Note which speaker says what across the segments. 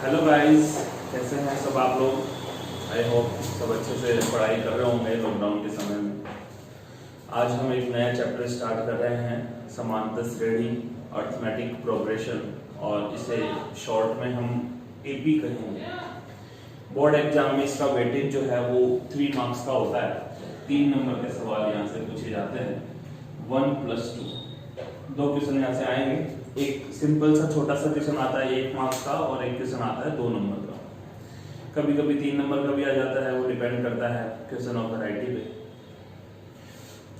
Speaker 1: Hello guys, कैसे हैं सब आप लोग। आई होप सब अच्छे से पढ़ाई कर रहे होंगे लॉकडाउन के समय में। आज हम एक नया चैप्टर स्टार्ट कर रहे हैं, समांतर श्रेणी, अर्थमेटिक प्रोग्रेशन, और इसे शॉर्ट में हम एपी कहेंगे। बोर्ड एग्जाम में इसका वेटेज जो है वो 3 मार्क्स का होता है। 3 नंबर के सवाल यहाँ से पूछे जाते हैं। 1+2 2 क्वेश्चन यहाँ से आएंगे। एक सिंपल सा छोटा सा क्वेश्चन आता है 1 मार्क्स का, और एक क्वेश्चन आता है 2 नंबर का। कभी कभी 3 नंबर का भी आ जाता है, वो डिपेंड करता है क्वेश्चन ऑफ वैरायटी पे।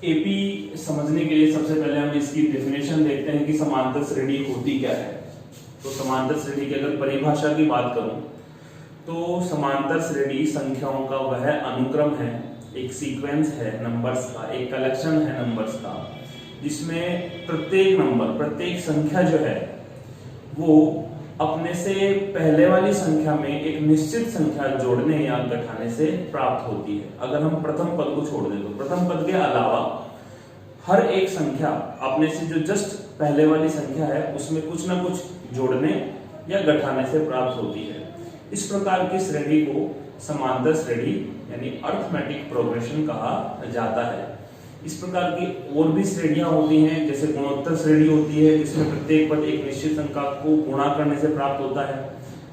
Speaker 1: एपी समझने के लिए सबसे पहले हम इसकी डेफिनेशन देखते हैं कि समांतर श्रेणी होती क्या है। तो समांतर श्रेणी की अगर परिभाषा की बात करूं तो समांतर श्रेणी संख्याओं का वह अनुक्रम है, एक सीक्वेंस है नंबर्स का, एक कलेक्शन है नंबर्स का, जिसमें प्रत्येक नंबर, प्रत्येक संख्या जो है वो अपने से पहले वाली संख्या में एक निश्चित संख्या जोड़ने या घटाने से प्राप्त होती है। अगर हम प्रथम पद को छोड़ दें तो प्रथम पद के अलावा हर एक संख्या अपने से जो जस्ट पहले वाली संख्या है उसमें कुछ ना कुछ जोड़ने या घटाने से प्राप्त होती है। इस प्रकार की श्रेणी को समांतर श्रेणी यानी अर्थमेटिक प्रोग्रेशन कहा जाता है। इस प्रकार की और भी श्रेणियां होती हैं, जैसे गुणोत्तर श्रेणी होती है जिसमें प्रत्येक पद एक निश्चित संख्या को गुणा करने से प्राप्त होता है।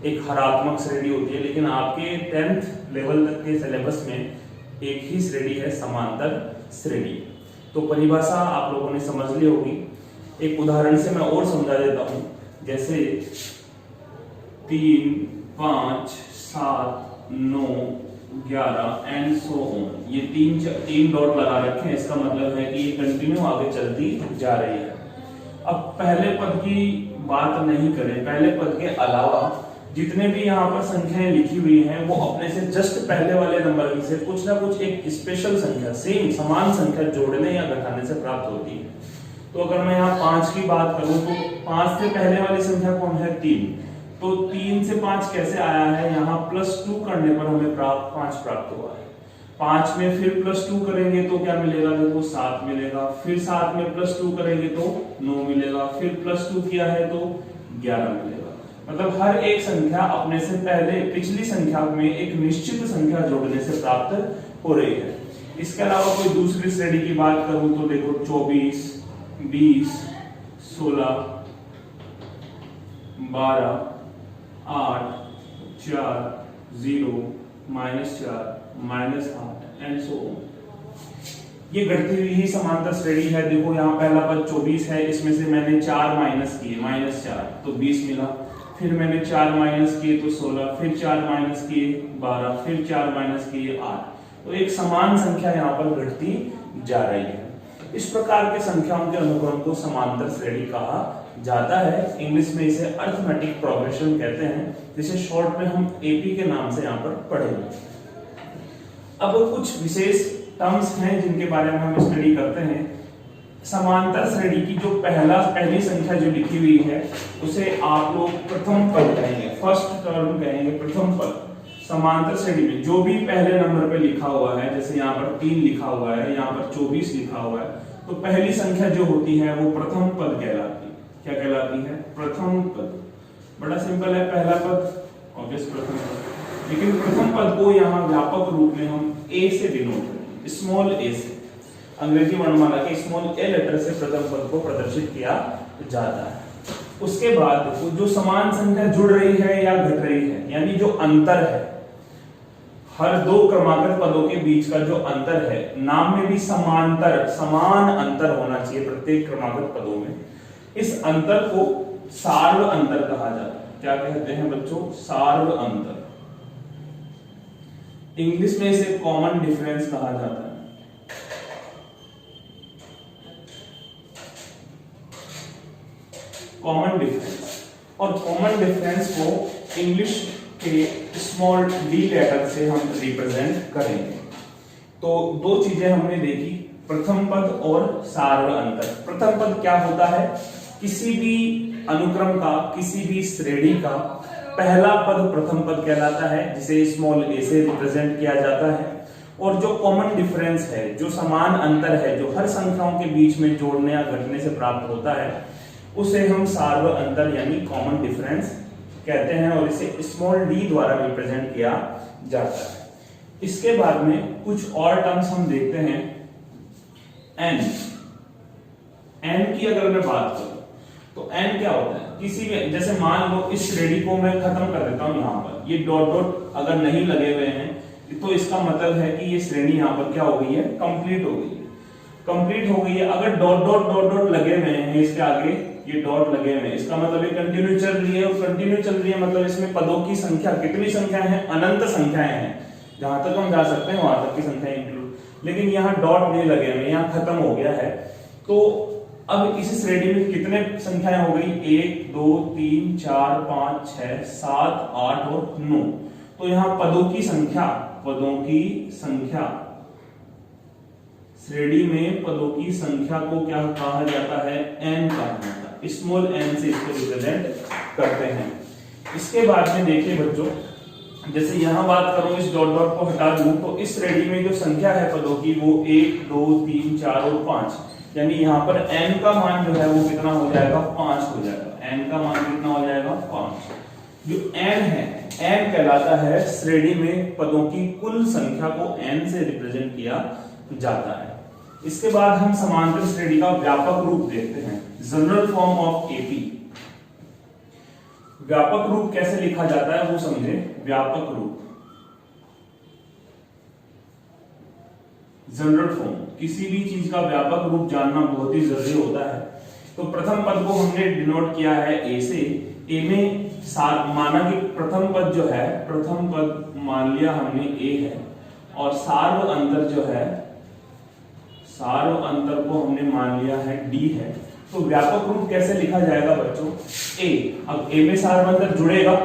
Speaker 1: एक हरात्मक श्रेणी होती है, लेकिन आपके 10th लेवल तक के सिलेबस में एक ही श्रेणी है, समांतर श्रेणी। तो परिभाषा आप लोगों ने समझ ली होगी। एक उदाहरण से मैं और समझा देता हूं, जैसे 3, 5, 7, 9, 11 एंड सो ऑन। ये तीन डॉट लगा रखे हैं, इसका मतलब है कि ये कंटिन्यू आगे चलती जा रही है। अब पहले पद की बात नहीं करें, पहले पद के अलावा जितने भी यहाँ पर संख्याएं लिखी हुई हैं वो अपने से जस्ट पहले वाले नंबर से कुछ ना कुछ एक स्पेशल संख्या, सेम समान संख्या जोड़ने या घटाने से प्राप्त होती है। तो अगर मैं यहाँ 5 की बात करूं तो 5 से पहले वाली संख्या कौन है? 3। तो 3 से 5 कैसे आया है? यहाँ +2 करने पर हमें 5 प्राप्त हुआ है। 5 में फिर +2 करेंगे तो क्या मिलेगा? देखो 7 मिलेगा। फिर 7 में +2 करेंगे तो 9 मिलेगा। फिर +2 किया है तो 11 मिलेगा। मतलब हर एक संख्या अपने से पहले पिछली संख्या में एक निश्चित संख्या जोड़ने से प्राप्त हो रही है। इसके अलावा कोई दूसरी श्रेणी की बात करूं तो देखो 24, 20, 16, 12, 8, 4, 0, -4, -8 एंड सो ऑन। ये घटती हुई ही समांतर श्रेणी है। देखो यहाँ पहला पद 24 है, इसमें से मैंने 4 माइनस किए, -4 तो 20 मिला। फिर मैंने 4 माइनस किए तो 16, फिर 4 माइनस किए 12, फिर 4 माइनस किए 8। तो एक समान संख्या यहाँ पर घटती जा रही है। इस प्रकार के संख्याओं के अनुक्रम को समांतर श्रेणी कहा जाता है। इंग्लिश में इसे अर्थमेटिक प्रोग्रेशन कहते हैं, जिसे शॉर्ट में हम एपी के नाम से यहाँ पर पढ़ेंगे। अब कुछ विशेष टर्म्स हैं जिनके बारे में हम स्टडी करते हैं। समांतर श्रेणी की जो पहली संख्या जो लिखी हुई है उसे आप लोग प्रथम पद कहेंगे, फर्स्ट टर्म कहेंगे, प्रथम पद। समांतर श्रेणी में जो भी पहले नंबर पे लिखा हुआ है, जैसे यहाँ पर 3 लिखा हुआ है, यहाँ पर 24 लिखा हुआ है, तो पहली संख्या जो होती है वो प्रथम पद कहलाती है। क्या कहलाती है? प्रथम पद। बड़ा सिंपल है, पहला पद ऑब्वियस प्रथम पद, लेकिन प्रथम पद को यहाँ व्यापक रूप में हम ए से डिनोट करेंगे, स्मॉल ए से। अंग्रेजी वर्णमाला के स्मॉल ए लेटर से प्रथम पद को प्रदर्शित किया जाता है। उसके बाद देखो जो समान संख्या जुड़ रही है या घट रही है, यानी जो अंतर है, हर 2 क्रमागत पदों के बीच का जो अंतर है, नाम में भी समान अंतर होना चाहिए प्रत्येक क्रमागत पदों में। इस अंतर को सार्व अंतर कहा जाता है। क्या कहते हैं बच्चों? सार्व अंतर। इंग्लिश में इसे कॉमन डिफरेंस कहा जाता है। कॉमन डिफरेंस, और कॉमन डिफरेंस को इंग्लिश के स्मॉल डी लेटर से हम रिप्रेजेंट करेंगे। तो 2 चीजें हमने देखी, प्रथम पद और सार्व अंतर। प्रथम पद क्या होता है? किसी भी अनुक्रम का, किसी भी श्रेणी का पहला पद प्रथम पद कहलाता है, जिसे स्मॉल ए से रिप्रेजेंट किया जाता है। और जो कॉमन डिफरेंस है, जो समान अंतर है, जो हर संख्याओं के बीच में जोड़ने या घटने से प्राप्त होता है, उसे हम सार्व अंतर यानी कॉमन डिफरेंस कहते हैं और इसे स्मॉल डी द्वारा रिप्रेजेंट किया जाता है। इसके बाद में कुछ और टर्म्स हम देखते हैं। एन की अगर मैं बात करूं तो एन क्या होता है, किसी भी, जैसे मान लो इस श्रेणी को मैं खत्म कर देता हूं, यहां पर ये डॉट डॉट अगर नहीं लगे हुए हैं तो इसका मतलब है कि ये श्रेणी यहां पर क्या हो गई है, कंप्लीट हो गई है, कंप्लीट हो गई है। अगर डॉट डॉट डॉट डॉट लगे हुए हैं इसके आगे, ये डॉट लगे हुए हैं, इसका मतलब ये कंटिन्यू चल रही है, और कंटिन्यू चल रही है मतलब इसमें पदों की संख्या, कितनी संख्या है, अनंत संख्याएं हैं, जहां तक हम जा सकते हैं वहां तक की संख्या इंक्लूड। लेकिन यहाँ डॉट नहीं लगे हुए, यहाँ खत्म हो गया है। तो अब इस श्रेणी में कितने संख्याएं हो गई, 1 2 3 4 5 6 7 8 और 9। तो यहाँ पदों की संख्या श्रेणी में पदों की संख्या को क्या कहा जाता है, n कहा जाता है। स्मॉल n से इसको रिप्रेजेंट करते हैं। इसके बाद में देखिए बच्चों, जैसे यहां बात करूं, इस डॉट डॉट को हटा दूं तो इस श्रेणी में जो संख्या है पदों की वो 1 2 3 4 और 5, यानी यहाँ पर n का मान जो है वो कितना हो जाएगा, 5 हो जाएगा। n का मान कितना हो जाएगा, 5। जो n है, n कहलाता है श्रेणी में पदों की कुल संख्या को n से रिप्रेजेंट किया जाता है। इसके बाद हम समांतर श्रेणी का व्यापक रूप देखते हैं, जनरल फॉर्म ऑफ एपी। व्यापक रूप कैसे लिखा जाता है वो समझे। व्यापक रूप, जनरल फॉर्म, किसी भी चीज का व्यापक रूप जानना बहुत ही जरूरी होता है। तो प्रथम पद को हमने डिनोट किया है ए से। ए में माना कि प्रथम पद जो है, प्रथम पद मान लिया हमने ए है, और सार्व अंतर जो है, सार्व अंतर को हमने मान लिया है डी है। तो व्यापक रूप कैसे लिखा जाएगा बच्चों, ए। अब ए में सार्व अंतर जुड़ेगा,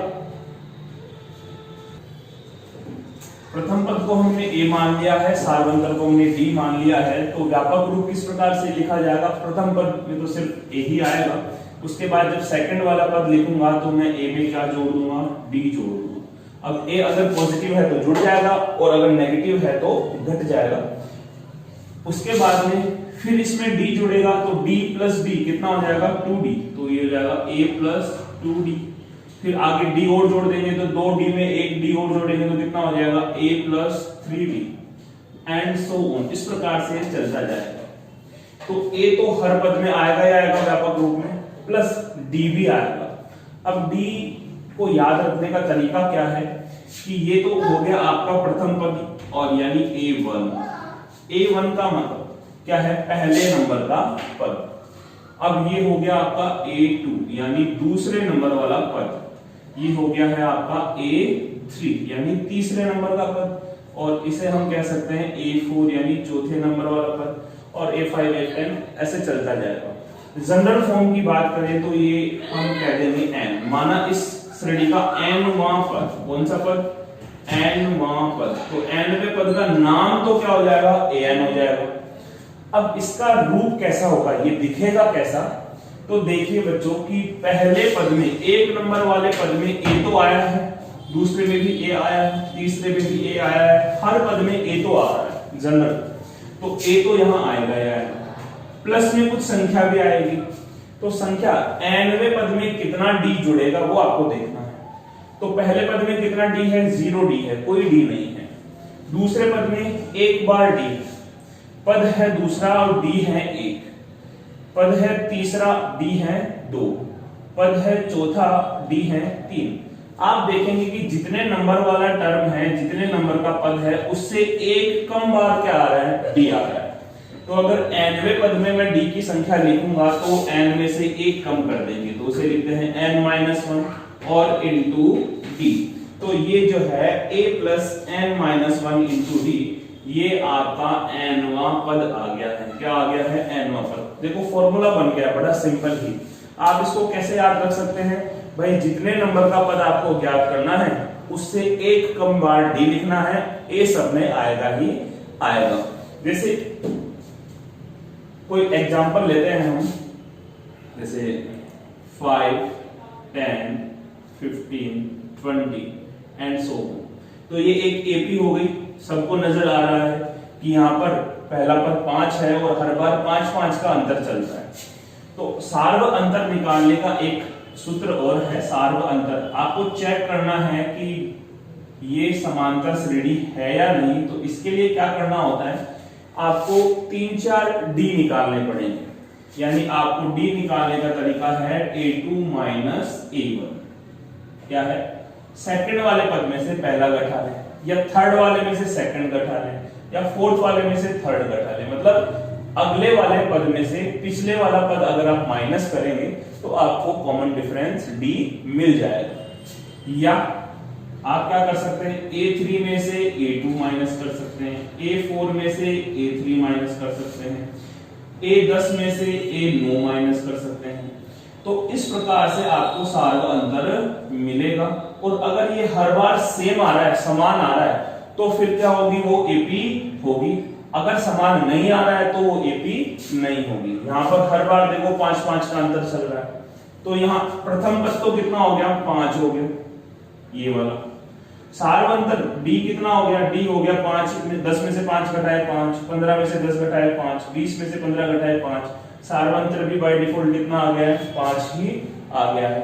Speaker 1: प्रथम पद को हमने ए मान लिया है, सार्वंतर को हमने डी मान लिया है। तो व्यापक रूप किस प्रकार से लिखा जाएगा, प्रथम पद में तो सिर्फ ए ही आएगा, उसके बाद जब सेकंड वाला पद लिखूंगा तो मैं ए में क्या जोड़ दूंगा, डी जोड़ दूंगा। अब ए अगर पॉजिटिव है तो जुड़ जाएगा, और अगर नेगेटिव है तो घट जाएगा। उसके बाद में फिर इसमें डी जुड़ेगा तो d प्लस डी कितना हो जाएगा, 2d। तो ये हो जाएगा a प्लस 2d। फिर आगे d और जोड़ देंगे तो 2d में एक d और जोड़ेंगे तो कितना हो जाएगा, a plus 3d, and so on. इस प्रकार से चलता जाएगा। तो a तो हर पद में आएगा ही आएगा व्यापक रूप में, प्लस d भी आएगा। अब d को याद रखने का तरीका क्या है कि ये तो हो गया आपका प्रथम पद, और यानी a1। a1 का मतलब क्या है, पहले नंबर का पद। अब ये हो गया आपका a2 यानी दूसरे नंबर वाला पद। ये हो गया है आपका a3 यानी तीसरे नंबर का पद, और इसे हम कह सकते हैं a4 यानी चौथे नंबर वाला पद, और a5 a10 ऐसे चलता जाएगा। जनरल फॉर्म की बात करें तो ये हम कह देंगे n। माना इस श्रेणी का nवां पद, कौन सा पद, nवां पद। तो nवें पद का नाम तो क्या हो जाएगा, an हो जाएगा। अब इसका रूप कैसा होगा, ये दिखेगा कैसा, तो देखिए बच्चों कि पहले पद में, एक नंबर वाले पद में a तो आया है, दूसरे में भी a आया है, तीसरे में भी a आया है, हर पद में a तो आ रहा है जनरल। तो a तो यहां आएगा ही आएगा, प्लस में कुछ संख्या भी आएगी। तो संख्या nवें पद में कितना d जुड़ेगा वो आपको देखना है। तो पहले पद में कितना d है, 0d है, कोई d नहीं है। दूसरे पद में एक बार d है, पद है दूसरा और d है 1, पद है तीसरा d है 2, पद है चौथा d है 3। आप देखेंगे कि जितने नंबर वाला टर्म है, जितने नंबर का पद है, उससे एक कम बार क्या आ रहा है, d आ रहा है। तो अगर nवें पद में मैं d की संख्या लिखूंगा तो n में से एक कम कर देंगे, तो उसे लिखते हैं n-1 और इंटू d। तो ये जो है a plus n-1 into d, ये आपका nवां पद आ गया है। क्या आ गया है, nवां पद। देखो फॉर्मूला बन गया, बड़ा सिंपल ही। आप इसको कैसे याद रख सकते हैं भाई, जितने नंबर का पद आपको ज्ञात करना है उससे एक कम बार d लिखना है, a सब में आएगा ही आएगा। जैसे कोई एग्जांपल लेते हैं हम, जैसे 5 10 15 20 एंड सो। तो ये एक एपी हो गई, सबको नजर आ रहा है कि यहाँ पर पहला पद 5 है और हर बार 5-5 का अंतर चलता है। तो सार्व अंतर निकालने का एक सूत्र और है सार्व अंतर। आपको चेक करना है कि ये समांतर श्रेणी है या नहीं, तो इसके लिए क्या करना होता है, आपको 3-4 डी निकालने पड़ेंगे। यानी आपको डी निकालने का तरीका है a2 माइनस a1। क्या है, सेकंड वाले पद में से पहला घटा लें, या थर्ड वाले में से सेकंड घटा लें, या फोर्थ वाले में से थर्ड घटा लें। मतलब अगले वाले पद में से पिछले वाला पद अगर आप माइनस करेंगे तो आपको कॉमन डिफरेंस डी मिल जाएगा। या आप क्या कर सकते हैं, a3 में से a2 माइनस कर सकते हैं, a4 में से a3 माइनस कर सकते हैं, a10 में से a9 माइनस कर सकते हैं। तो इस प्रकार से आपको सार्व अंतर मिलेगा। और अगर ये हर बार सेम आ रहा है, समान आ रहा है, तो फिर क्या होगी, वो एपी होगी। अगर समान नहीं आ रहा है तो वो एपी नहीं होगी। यहां पर हर बार देखो 5-5 का अंतर चल रहा है, तो यहाँ प्रथम पद तो कितना हो गया, 5 हो गया, ये वाला। सार्व अंतर डी कितना हो गया, डी हो गया 5 में 10 में से 5 घटाए 5, 15 में से 10 घटाए 5, 20 में से 15 घटाए 5। सार्व अंतर भी बाय डिफॉल्ट कितना आ गया है, 5 ही आ गया है।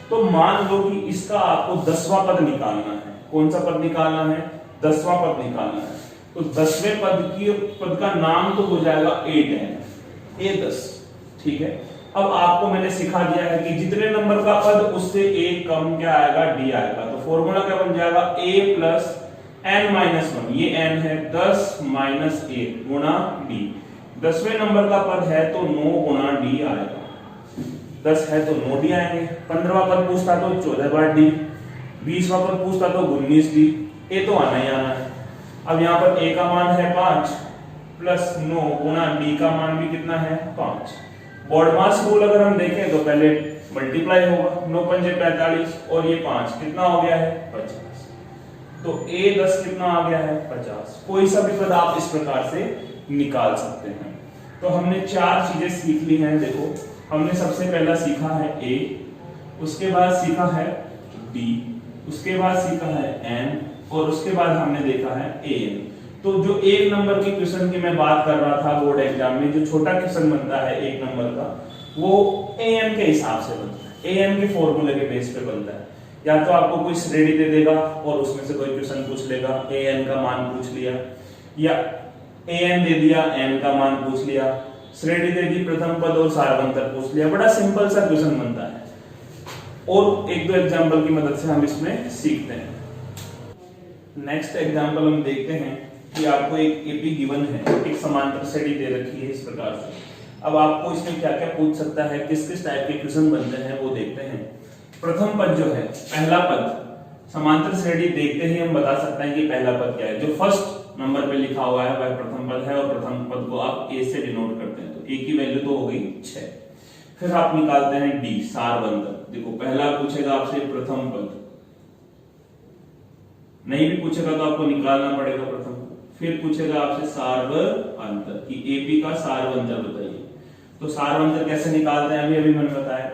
Speaker 1: तो मान लो कि इसका आपको 10वां पद निकालना है। कौन सा पद निकालना है, 10वां पद निकालना है। तो 10वें पद का नाम तो हो जाएगा a10, ठीक है। अब आपको मैंने सिखा दिया है कि जितने नंबर का पद उससे एक कम क्या आएगा, डी आएगा। तो फॉर्मूला क्या बन जाएगा, a प्लस n-1, ये n है, 10 माइनस 1 गुणा डी। 10वें नंबर का पद है तो 9 गुणा डी आएगा। 10 है तो 9 डी आएंगे। 15वां पद पूछता तो 14 बार डी, 20वां पद पूछता तो 19 डी। ए तो आना ही आना है। अब यहाँ पर a का मान है 5 प्लस 9 गुणा डी का मान भी कितना है, 5। बॉड मास रूल अगर हम देखें तो पहले मल्टीप्लाई होगा, 9 पंजे 45 और ये 5 कितना हो गया है, 50। तो a10 कितना आ गया है, 50। कोई सा भी पद आप इस प्रकार से निकाल सकते हैं। तो हमने 4 चीजें सीख ली हैं। देखो, हमने सबसे पहला सीखा है a, उसके बाद सीखा है d, उसके बाद सीखा है n, और उसके बाद हमने देखा है an। तो जो एक नंबर के क्वेश्चन की मैं बात कर रहा था बोर्ड एग्जाम में, जो छोटा क्वेश्चन बनता है एक नंबर का, वो an के हिसाब से बनता है, an के फॉर्मूले के बेस पे बनता है। या तो आपको कोई श्रेणी दे देगा और उसमें से कोई क्वेश्चन पूछ लेगा, an का मान पूछ लिया, या an दे दिया, n का मान पूछ लिया, श्रेणी दे दी, प्रथम पद और सार्वंतर पूछ लिया। बड़ा सिंपल सा क्वेश्चन बनता है। और एक दो एग्जांपल की मदद से हम इसमें सीखते हैं। नेक्स्ट एग्जांपल हम देखते हैं कि आपको एक एपी गिवन है, एक समांतर श्रेणी दे रखी है इस प्रकार से। अब आपको इसमें क्या क्या पूछ सकता है, किस किस टाइप के क्वेश्चन बनते हैं वो देखते हैं। प्रथम पद जो है, पहला पद, समांतर श्रेणी देखते ही हम बता सकते हैं कि पहला पद क्या है। जो फर्स्ट नंबर पे लिखा हुआ है वह प्रथम पद है, और प्रथम पद को आप ए से डिनोट करते हैं। तो ए की वैल्यू तो हो गई 6। फिर आप निकालते हैं डी, सारवंतर। देखो, पहला पूछेगा आपसे प्रथम पद, नहीं भी पूछेगा तो आपको निकालना पड़ेगा प्रथम। फिर पूछेगा आपसे सार्व अंतर कि एपी का सार्व अंतर बताइए। तो सार्व अंतर कैसे निकालते हैं, अभी मैंने बताया।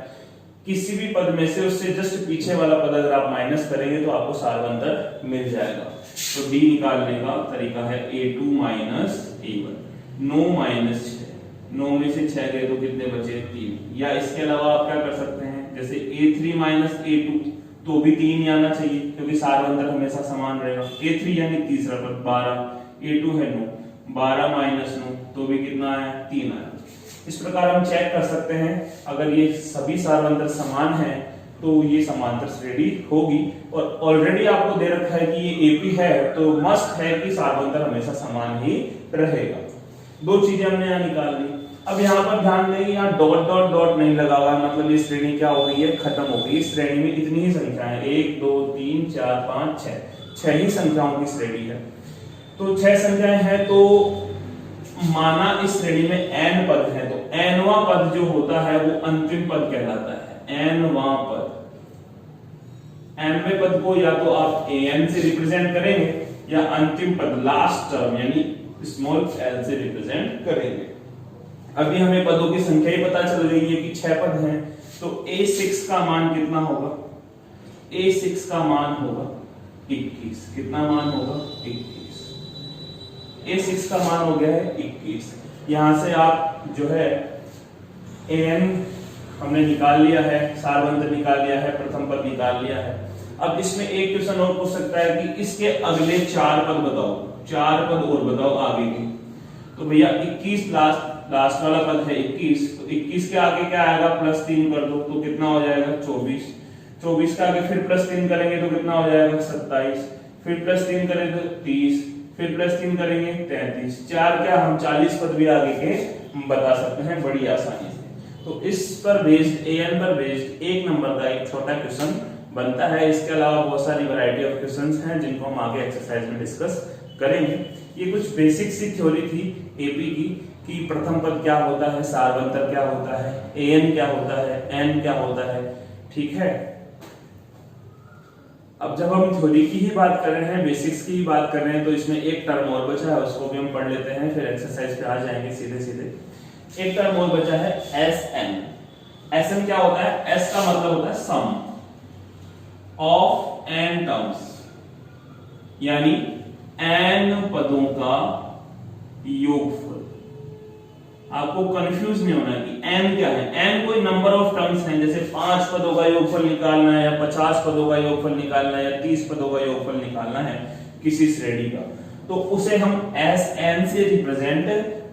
Speaker 1: किसी भी पद में से उससे जस्ट पीछे वाला पद अगर आप माइनस करेंगे तो आपको सार्व अंतर मिल जाएगा। तो डी निकालने का तरीका है a2 माइनस a1। 9 माइनस 6, 9 में से 6 गए तो कितने बचे, 3। या इसके अलावा आप क्या कर सकते हैं, जैसे a3 माइनस a2, तो भी 3 ही आना चाहिए क्योंकि सार्वंतर हमेशा समान रहेगा। a3 यानी तीसरा पद 12, a2 है 9, 12 माइनस 9 तो भी कितना है, 3 आया। इस प्रकार हम चेक कर सकते हैं, अगर ये सभी सार्वंतर समान हैं तो ये समांतर श्रेणी होगी। और ऑलरेडी आपको दे रखा है कि ये एपी है, तो मस्ट है कि सार्वंतर हमेशा समान ही रहेगा। 2 चीजें हमने यहाँ निकाल ली। अब यहाँ पर ध्यान दें, यहाँ डॉट डॉट डॉट नहीं लगा हुआ, मतलब ये श्रेणी क्या हो गई है, खत्म हो गई। इस श्रेणी में इतनी ही संख्या है, 1 2 3 4 5 6 ही संख्याओं की श्रेणी है। तो 6 संख्याएं हैं, तो माना इस श्रेणी में n पद है, तो nवां पद जो होता है वो अंतिम पद कहलाता है। nवां पद, nवें पद को या तो आप an से रिप्रेजेंट करेंगे या अंतिम पद लास्ट टर्म यानी स्मॉल l से रिप्रेजेंट करेंगे। अभी हमें पदों की संख्या ही पता चल गई है कि 6 पद हैं, तो a6 का मान कितना होगा, a6 का मान होगा 21। कितना मान होगा, 21। a6 का मान हो गया है 21। यहां से आप जो है an हमने निकाल लिया है, सारवंतर निकाल लिया है, प्रथम पद निकाल लिया है। अब इसमें एक क्वेश्चन और पूछ सकता है कि इसके अगले 4 पद बताओ, 4 पद और बताओ आगे के। तो भैया 21 लास्ट वाला पद है 21, तो 21 के आगे क्या आएगा, +3 कर दो तो कितना हो जाएगा 24। 24 के आगे फिर +3 करेंगे तो कितना हो जाएगा 27, फिर +3 करें तो 30, फिर +3 करेंगे 33। 4 क्या हम 40 पद भी आगे के बता सकते हैं बड़ी आसानी से। तो इस पर बेस्ड, an पर बेस्ड 1 नंबर का एक छोटा क्वेश्चन बनता है। इसके अलावा बहुत सारी वैरायटी ऑफ क्वेश्चंस हैं जिनको हम आगे एक्सरसाइज में डिस्कस करेंगे। ये कुछ बेसिक सी थ्योरी थी एपी की कि प्रथम पद क्या होता है, सारवंतर क्या होता है, an क्या होता है, n क्या होता है, ठीक है। अब जब हम थ्योरी की ही बात कर रहे हैं, बेसिक्स की ही बात कर रहे हैं, तो इसमें एक टर्म और बचा है, उसको भी हम पढ़ लेते हैं, फिर एक्सरसाइज पे आ जाएंगे सीधे सीधे। एक टर्म और बचा है SN। SN क्या होता है, S का मतलब होता है सम ऑफ n टर्म्स, यानी n पदों का योगफल। आपको कंफ्यूज नहीं होना कि n क्या है। n कोई नंबर ऑफ टर्म्स हैं, जैसे 5 पदों का योगफल निकालना है, या 50 पदों का योगफल निकालना है, या 30 पदों का योगफल निकालना है किसी श्रेणी का, तो उसे हम Sn से रिप्रेजेंट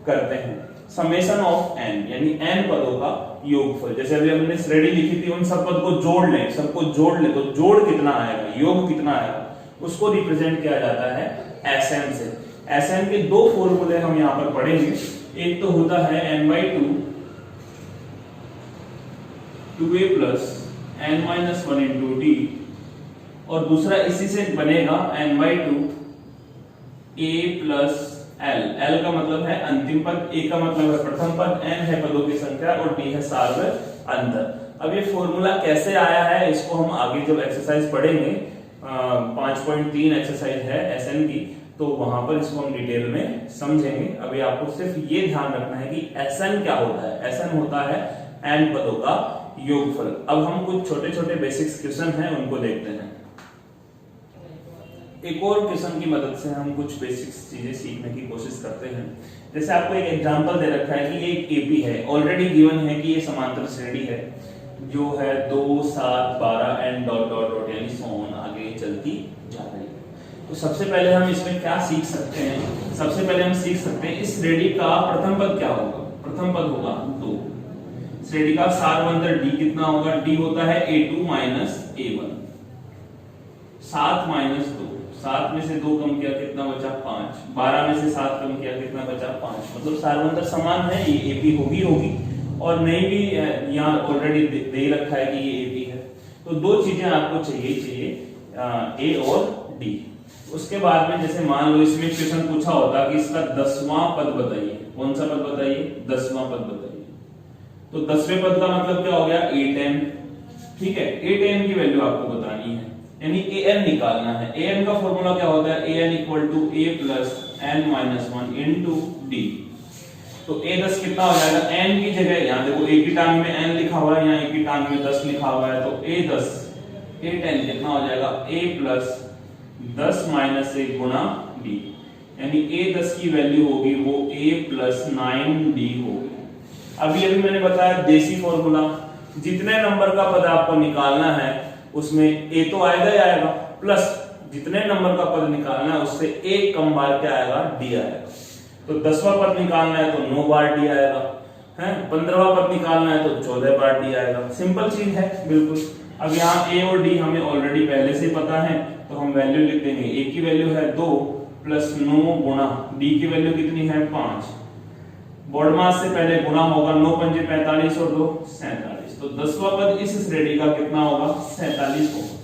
Speaker 1: करते हैं। समेशन ऑफ n यानी n पदों का योगफल। जैसे अभी हमने श्रेणी लिखी थी, उन सब पद को जोड़ लें, सबको जोड़ लें तो जोड़ कितना आएगा, योग कितना आएगा, उसको रिप्रेजेंट किया जाता है Sn से। Sn के 2 फॉर्मूले हम यहाँ पर पढ़ेंगे। एक तो होता है n/2 2a plus n-1 into d, और दूसरा इसी से बनेगा n/2 a plus l। l का मतलब है अंतिम पद, a का मतलब है प्रथम पद, n है पदों की संख्या और d है सार्वअंतर। अब ये फॉर्मूला कैसे आया है, इसको हम आगे जब एक्सरसाइज पढ़ेंगे, 5.3 एक्सरसाइज है Sn की, तो वहां पर इसको हम डिटेल में समझेंगे। अभी आपको सिर्फ ये ध्यान रखना है कि Sn क्या होता है। Sn होता है n पदों का योगफल। अब हम कुछ छोटे छोटे बेसिक्स क्वेश्चन हैं उनको देखते हैं। एक और क्वेश्चन की मदद से हम कुछ बेसिक्स चीजें सीखने की कोशिश करते हैं। जैसे आपको एक एग्जांपल दे रखा है कि ये एक एपी है, ऑलरेडी गिवन है कि ये समांतर श्रेणी है जो है 2 7 12 एंड डॉट डॉट डॉट यानी सोन आगे चलती जा रही है। तो सबसे पहले हम इसमें क्या सीख सकते हैं, सबसे पहले हम सीख सकते हैं इस श्रेणी का प्रथम पद क्या होगा। प्रथम पद होगा 2। श्रेणी का सारवंतर d कितना होगा, d होता है a2 a1। 7 2, 7 में से 2 कम किया कितना बचा 5, 12 में से 7 कम किया कितना बचा 5। मतलब सारवंतर समान है, ये एपी होगी और नहीं भी यहाँ ऑलरेडी दे ही रखा है कि ये एपी है। तो 2 चीजें आपको चाहिए ए और डी। उसके बाद में जैसे मान लो इसमें क्वेश्चन पूछा होता कि इसका 10वां पद बताइए, कौन सा पद बताइए, 10वां पद बताइए। तो 10वें पद का मतलब क्या हो गया a10, ठीक है। a10 की वैल्यू आपको बतानी है, यानी an निकालना है। an का फॉर्मूला क्या होता है, an equal to a plus n-1 into d। तो a10 कितना हो जाएगा, n की जगह यहाँ देखो एक ही टांग में n लिखा हुआ है, यहाँ एक ही टांग में 10 लिखा हुआ है, तो a10 कितना हो जाएगा a प्लस 10 माइनस 1 गुणा d, यानी a10 की वैल्यू होगी वो a प्लस 9d होगी। अभी मैंने बताया देसी फॉर्मूला, जितने नंबर का पद आपको निकालना है उसमें a तो आएगा ही आएगा, प्लस जितने नंबर का पद निकालना है उससे एक कम बार क्या आएगा, d आएगा। तो 10वां पद निकालना है तो 9 बार d आएगा, है 15वां पद निकालना है तो 14 बार d आएगा। सिंपल चीज है बिल्कुल। अब यहाँ a और d हमें ऑलरेडी पहले से पता है, तो हम वैल्यू लिख देंगे। a की वैल्यू है 2 प्लस 9 गुणा d की वैल्यू कितनी है 5। बोर्ड मास से पहले गुणा होगा, 9 पंजे 45 और 2 47। तो 10वां पद इस श्रेणी का कितना होगा, 47 होगा।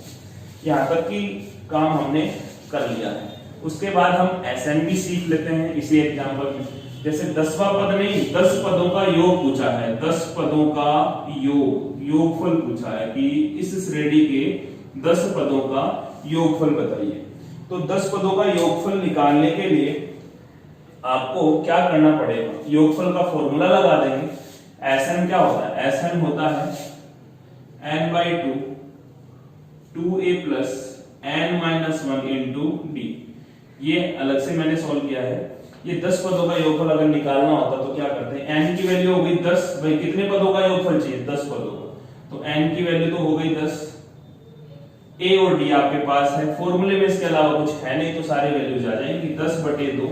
Speaker 1: यहाँ तक की काम हमने कर लिया है। उसके बाद हम Sn भी सीख लेते हैं इसी एग्जांपल में। जैसे 10वां पद नहीं, 10 पदों का योग पूछा है, 10 पदों का योगफल पूछा है कि इस श्रेणी के 10 पदों का योगफल बताइए। तो 10 पदों का योगफल निकालने के लिए आपको क्या करना पड़ेगा, योगफल का फॉर्मूला लगा देंगे। Sn क्या होता है, Sn होता है n/2 2a plus n-1 into d। ये अलग से मैंने सॉल्व किया है। ये 10 पदों का योगफल अगर निकालना होता तो क्या करते हैं, n की वैल्यू हो गई 10, भाई कितने पदों का योगफल चाहिए, 10 पदों। तो n की वैल्यू तो हो गई 10, a और d आपके पास है, फॉर्मूले में इसके अलावा कुछ है नहीं तो सारे वैल्यूज आ जाएंगी। 10/2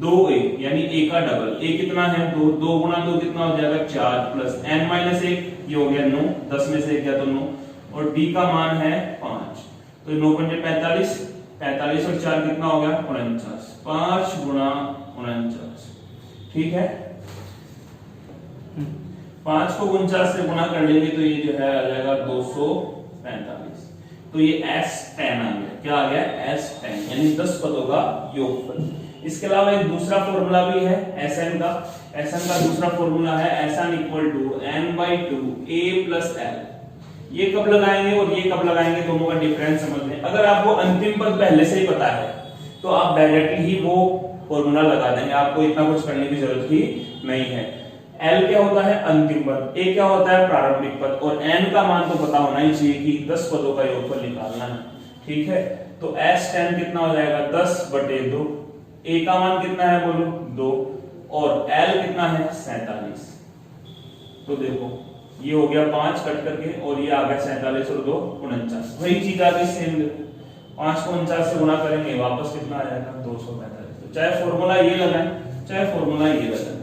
Speaker 1: 2a यानी a का डबल, a कितना है 2, 2 गुना 2 कितना हो जाएगा 4 प्लस n माइनस 1 ये हो गया 9, 10 में से 1 गया तो 9, और d का मान है 5, तो 9 पंजे 45, 45 और 4 कितना हो गया 49, 5 गुना 49, ठीक है। 5 को 49 से गुना कर लेंगे तो ये जो है आ जाएगा 245, तो ये S10 आ गया। क्या आ गया S10 यानी 10 पदों का योगफल। इसके अलावा एक दूसरा फॉर्मूला भी है Sn का। Sn का दूसरा फॉर्मूला है Sn equal to n/2 a plus l। ये कब लगाएंगे और ये कब लगाएंगे दोनों का डिफरेंस समझ लें। अगर आपको अंतिम पद पहले से ही पता है तो आप डायरेक्टली ही वो फॉर्मूला लगा देंगे, आपको इतना कुछ करने की जरूरत ही नहीं है। l क्या होता है अंतिम पद, a क्या होता है प्रारंभिक पद, और n का मान तो पता होना ही चाहिए कि 10 पदों का योगफल निकालना है, ठीक है। तो S10 कितना हो जाएगा 10/2, a का मान कितना है बोलो 2, और l कितना है 47। तो देखो ये हो गया 5 कट करके और ये आ गया 47 और 2 49, वही चीज आ गई सेम। 5 को 49 से गुणा करेंगे वापस कितना आ जाएगा 245। तो चाहे फॉर्मूला ये लगाएं चाहे फॉर्मूला ये लगाएं,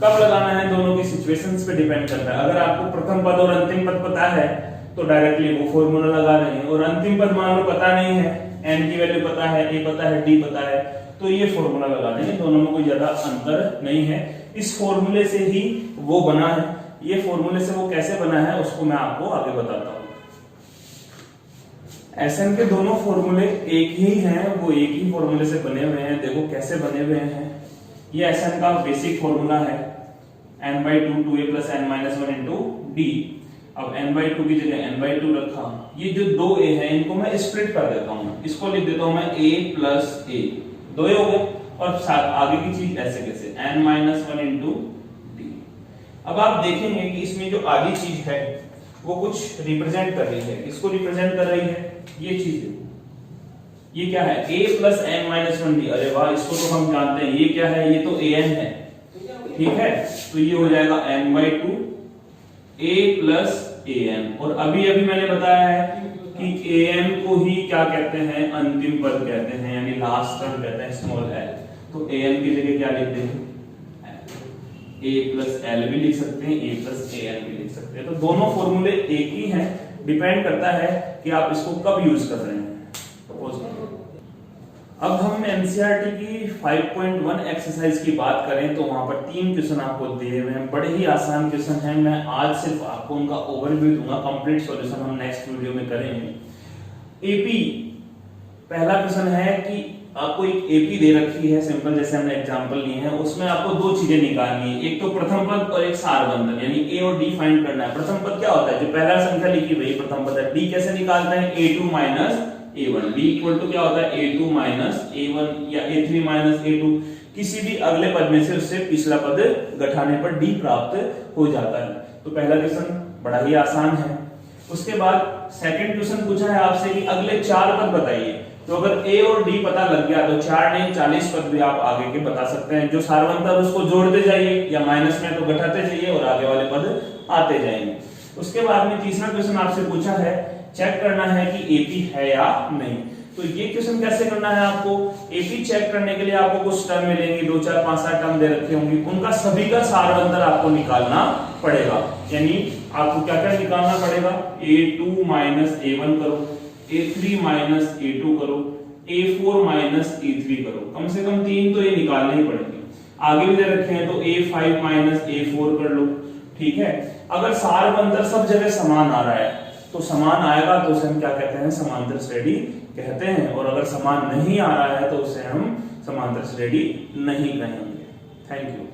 Speaker 1: कब लगाना है दोनों की सिचुएशंस पे डिपेंड करता है। अगर आपको प्रथम पद और अंतिम पद पता है तो डायरेक्टली वो फॉर्मूला लगा देंगे, और अंतिम पद मान लो पता नहीं है, n की वैल्यू पता है, a पता है, d पता है, तो ये फॉर्मूला लगा देंगे। दोनों में कोई ज्यादा अंतर नहीं है। इस फॉर्मूले से ही वो बना है, ये फॉर्मूले से वो कैसे बना है उसको मैं आपको आगे बताता हूं। Sn के दोनों फॉर्मूले एक ही हैं, वो एक ही फॉर्मूले से बने हुए हैं। देखो कैसे बने हुए हैं। ये Sn का बेसिक फॉर्मूला है n/2 2a + n-1 * d। अब n/2 की जगह n/2 रखा, ये जो 2a है इनको मैं स्प्लिट कर देता हूं, इसको लिख देता हूं मैं a + a, 2a हो गए, और साथ आगे की चीज ऐसे कैसे n-1 * d। अब आप देखेंगे कि इसमें जो आगे चीज है वो कुछ रिप्रेजेंट कर रही है। किसको रिप्रेजेंट कर रही है? ये चीज देखो, ये क्या है a + n-1 d। अरे वाह, इसको तो हम जानते हैं, ये क्या है? ये तो an है, ठीक है। तो ये हो जाएगा n/2 a + an, और अभी अभी मैंने बताया है कि an को ही क्या कहते हैं? अंतिम पद कहते हैं, यानी लास्ट टर्म कहते हैं, स्मॉल l। तो an की जगह क्या लिख देंगे? a + l भी लिख सकते हैं, a + an भी लिख सकते हैं। तो दोनों फॉर्मूले एक ही हैं, डिपेंड करता है कि आप इसको कब यूज कर रहे हैं। अब हम एनसीईआरटी की 5.1 एक्सरसाइज की बात करें तो वहां पर 3 क्वेश्चन आपको दिए हुए हैं, बड़े ही आसान क्वेश्चन हैं। मैं आज सिर्फ आपको उनका ओवरव्यू दूंगा, कंप्लीट सॉल्यूशन हम नेक्स्ट वीडियो में करेंगे। एपी पहला क्वेश्चन है कि आपको एक एपी दे रखी है सिंपल, जैसे हमने एग्जांपल लिए हैं, उसमें आपको 2 चीजें निकालनी है, एक तो प्रथम पद और एक सारबंधन, यानी ए और डी फाइंड करना है। प्रथम पद क्या होता है? जो पहला संख्या लिखी हुई है प्रथम पद है। डी कैसे निकालते हैं? a2 - a1। d equal to क्या होता है? a2 - a1 या a3 - a2, किसी भी अगले पद में से उससे पिछला पद घटाने पर d प्राप्त हो जाता है। तो पहला क्वेश्चन बड़ा ही आसान है। उसके बाद सेकंड क्वेश्चन पूछा है आपसे कि अगले 4 पद बताइए। तो अगर a और d पता लग गया तो 4 नहीं 40 पद भी आप आगे के बता सकते हैं। जो सारवंत है उसको जोड़ते जाइए, या माइनस में तो घटाते जाइए, और आगे वाले पद आते जाएंगे। उसके बाद में तीसरा क्वेश्चन आपसे पूछा है, चेक करना है कि एपी है या नहीं। तो ये क्वेश्चन कैसे करना है आपको? एपी चेक करने के लिए आपको कुछ टर्म मिलेंगे, 2 4 5 7 टर्म दे रखे होंगे, उनका सभी का सारवंतर आपको निकालना पड़ेगा। यानी आपको क्या क्या निकालना पड़ेगा? a2 - a1 करो, a3 - a2 करो, a4 - a3 करो। कम से कम 3 तो ये निकालने ही पड़ेंगे। आगे भी दे रखे हैं तो a5 - a4 कर लो, ठीक है। अगर सारवंतर सब जगह समान आ रहा है तो समान आएगा तो उसे हम क्या कहते हैं? समांतर श्रेणी कहते हैं। और अगर समान नहीं आ रहा है तो उसे हम समांतर श्रेणी नहीं कहेंगे। Thank you.